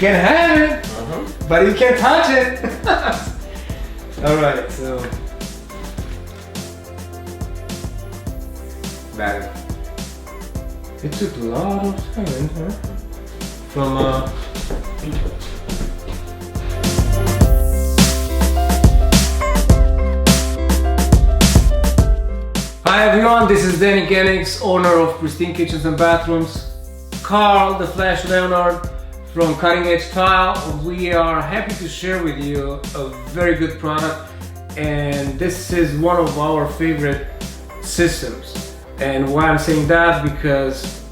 can have it, but you can't touch it. All right, so battery. It took a lot of time, huh? From Hi everyone, this is Danny Genix, owner of Pristine Kitchens and Bathrooms. Carl, the Flash Leonard from CuttingEdgeTile. We are happy to share with you a very good product, and this is one of our favorite systems. And why I'm saying that, because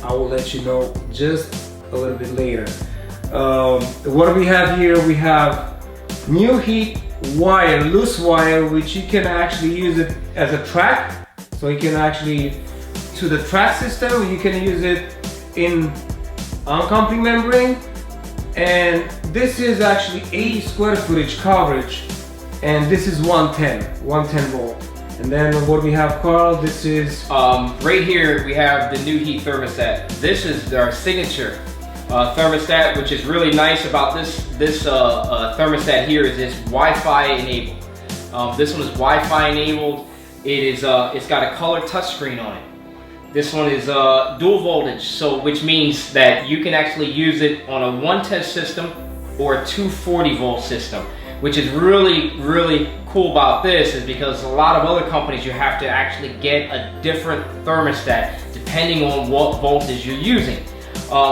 I will let you know just a little bit later. What we have here, we have NuHeat wire, loose wire, which you can actually use it as a track. So you can actually, to the track system, you can use it in uncoupling membrane. And this is actually 80 square footage coverage. And this is 110 volt. And then what we have, Carl, this is... right here we have the NuHeat Thermostat. This is our signature thermostat, which is really nice about this thermostat here is it's Wi-Fi enabled. This one is Wi-Fi enabled. It's got a color touchscreen on it. This one is dual voltage, so which means that you can actually use it on a 110 system or a 240 volt system. Which is really cool about this is because a lot of other companies you have to actually get a different thermostat depending on what voltage you're using.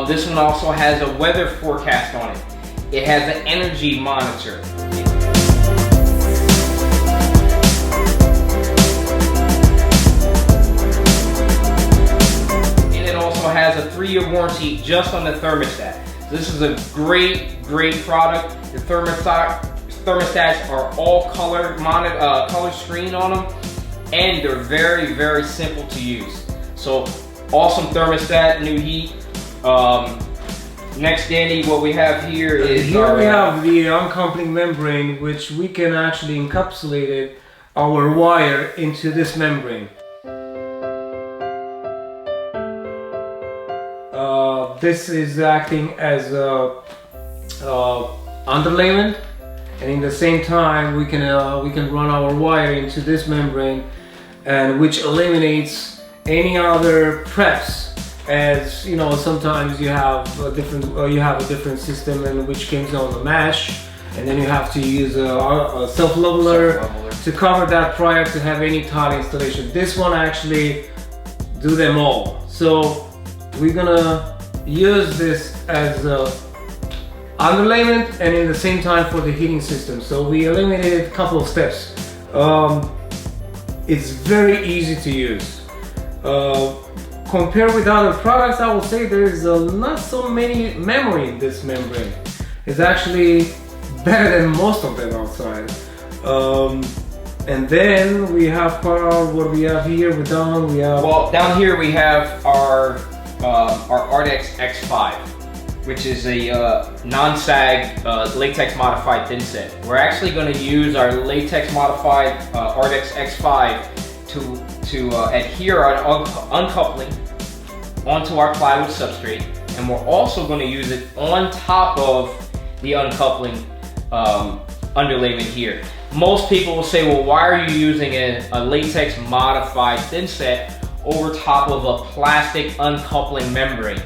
This one also has a weather forecast on it. It has an energy monitor. And it also has a 3-year warranty just on the thermostat. So this is a great product. The thermostats are all color screen on them, and they're very simple to use. So awesome thermostat, NuHeat. Next, Danny, what we have here is we have the uncoupling membrane, which we can actually encapsulate our wire into this membrane. This is acting as a underlayment. And in the same time, we can run our wire into this membrane, and which eliminates any other preps. As you know, sometimes you have a different system in which comes on the mesh, and then you have to use a self-leveler to cover that prior to have any tile installation. This one actually do them all. So we're gonna use this as a underlayment and in the same time for the heating system. So we eliminated a couple of steps. It's very easy to use. Compared with other products, I will say there is not so many memory in this membrane. It's actually better than most of them outside. And then we have what we have here. Down here we have our Ardex X5. Which is a non-sag latex modified thin set. We're actually going to use our latex modified Ardex X5 to adhere our uncoupling onto our plywood substrate, and we're also going to use it on top of the uncoupling underlayment here. Most people will say, well, why are you using a latex modified thin set over top of a plastic uncoupling membrane?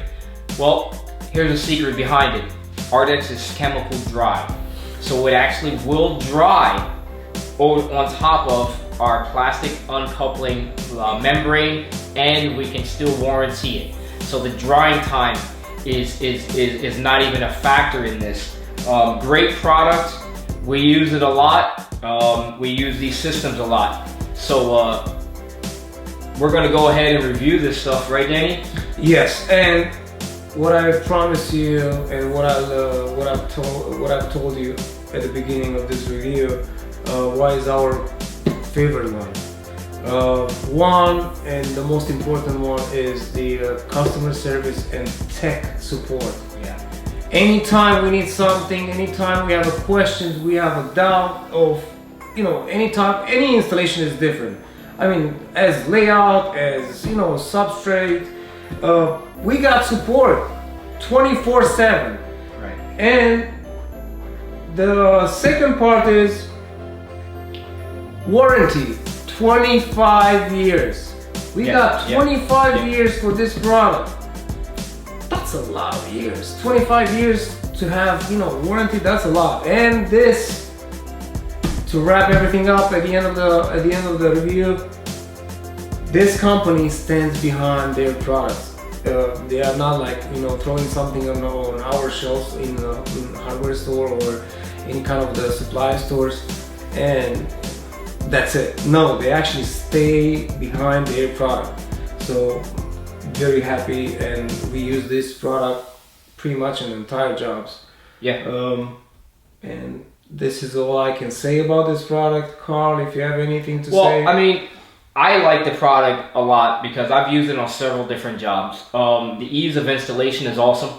Well, here's the secret behind it. Ardex is chemical dry. So it actually will dry on top of our plastic uncoupling membrane, and we can still warranty it. So the drying time is not even a factor in this. Great product. We use it a lot. We use these systems a lot. So we're gonna go ahead and review this stuff, right, Danny? Yes, and what I promised you and what I've told you at the beginning of this review, why is our favorite one? One, and the most important one, is the customer service and tech support. Yeah. Anytime we need something, anytime we have a question, we have a doubt of, anytime, any installation is different. I mean, as layout, as substrate, we got support 24/7. Right. And the second part is warranty, 25 years. We got 25 years for this product. That's a lot of years. 25 years to have, you know, warranty, that's a lot. And this, to wrap everything up at the end of the review, this company stands behind their products. They are not like, you know, throwing something on our shelves in hardware store or any kind of the supply stores and that's it. No, they actually stay behind their product. So very happy, and we use this product pretty much in entire jobs. Yeah. And this is all I can say about this product. Carl, if you have anything to say. Well, I mean, I like the product a lot because I've used it on several different jobs. The ease of installation is awesome.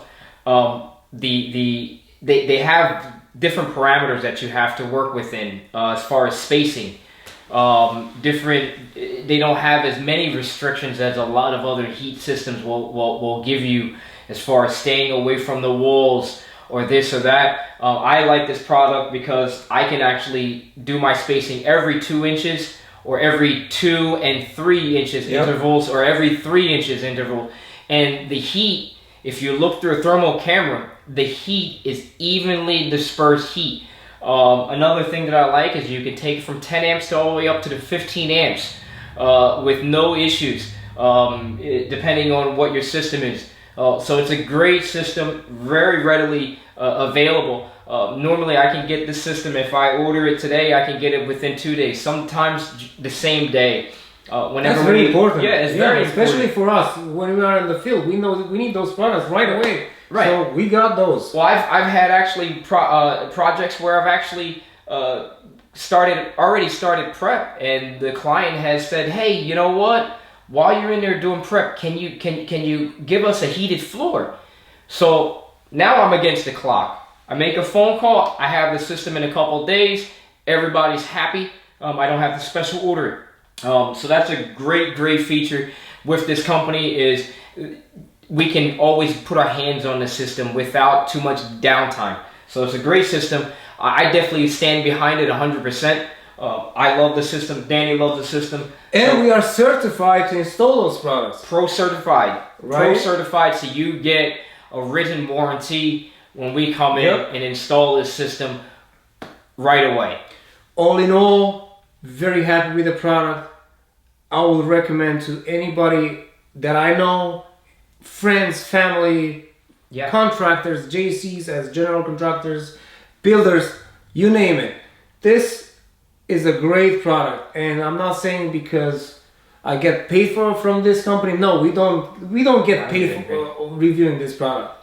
They have different parameters that you have to work within as far as spacing. They don't have as many restrictions as a lot of other heat systems will give you as far as staying away from the walls or this or that. I like this product because I can actually do my spacing every 2 inches or every 2 and 3 inches intervals or every 3 inches interval. And the heat, if you look through a thermal camera, the heat is evenly dispersed heat. Another thing that I like is you can take from 10 amps to all the way up to the 15 amps with no issues, depending on what your system is. So it's a great system, very readily available. Normally I can get this system, if I order it today, I can get it within 2 days, sometimes the same day. Whenever that's very important. Yeah, it's very especially important. for us when we are in the field. We know that we need those products right away. Right. So we got those. Well, I've had actually projects where I've actually already started prep, and the client has said, "Hey, you know what? While you're in there doing prep, can you give us a heated floor?" So now I'm against the clock. I make a phone call. I have the system in a couple of days. Everybody's happy. I don't have to special order it. So that's a great feature with this company is we can always put our hands on the system without too much downtime. So it's a great system. I definitely stand behind it 100%. I love the system. Danny loves the system. And we are certified to install those products. Pro certified. Right. Pro certified, so you get a written warranty when we come in and install this system right away. All in all, very happy with the product. I would recommend to anybody that I know, friends, family, contractors, JCs as general contractors, builders, you name it. This is a great product, and I'm not saying because I get paid from this company. No, we don't get paid for reviewing this product.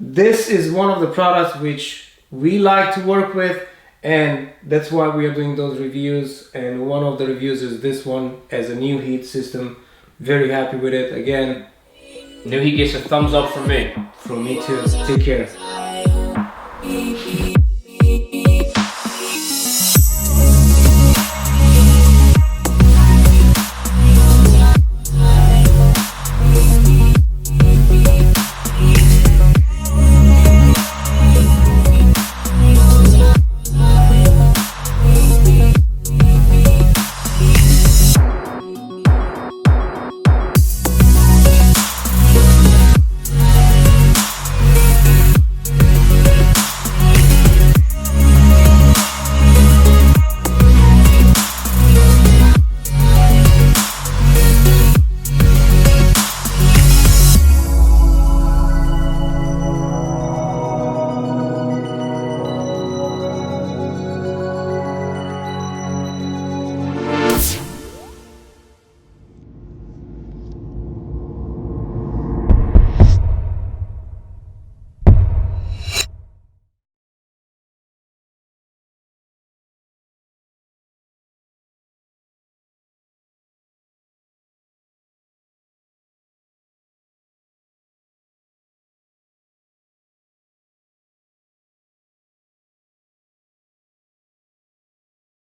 This is one of the products which we like to work with, and that's why we are doing those reviews. And one of the reviews is this one as a NuHeat system. Very happy with it. Again, NuHeat gets a thumbs up from me. From me too. Take care.